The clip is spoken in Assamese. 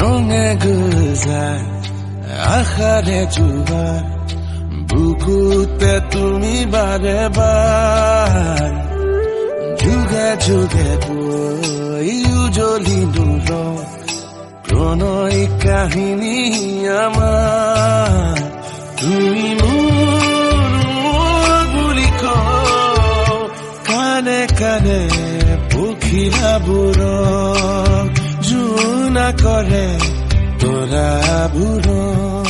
ৰঙে গুলজাৰ আশাৰে জোৱাৰ বুকুতে তুমি বাৰে বাৰ যুগে যুগে বৈ উজলি দূৰ প্ৰণয় কাহিনী আমাৰ তুমি মোৰ বুলি কওঁ কানে কানে পখিলাবোৰক জোনা কৰে তৰাবোৰক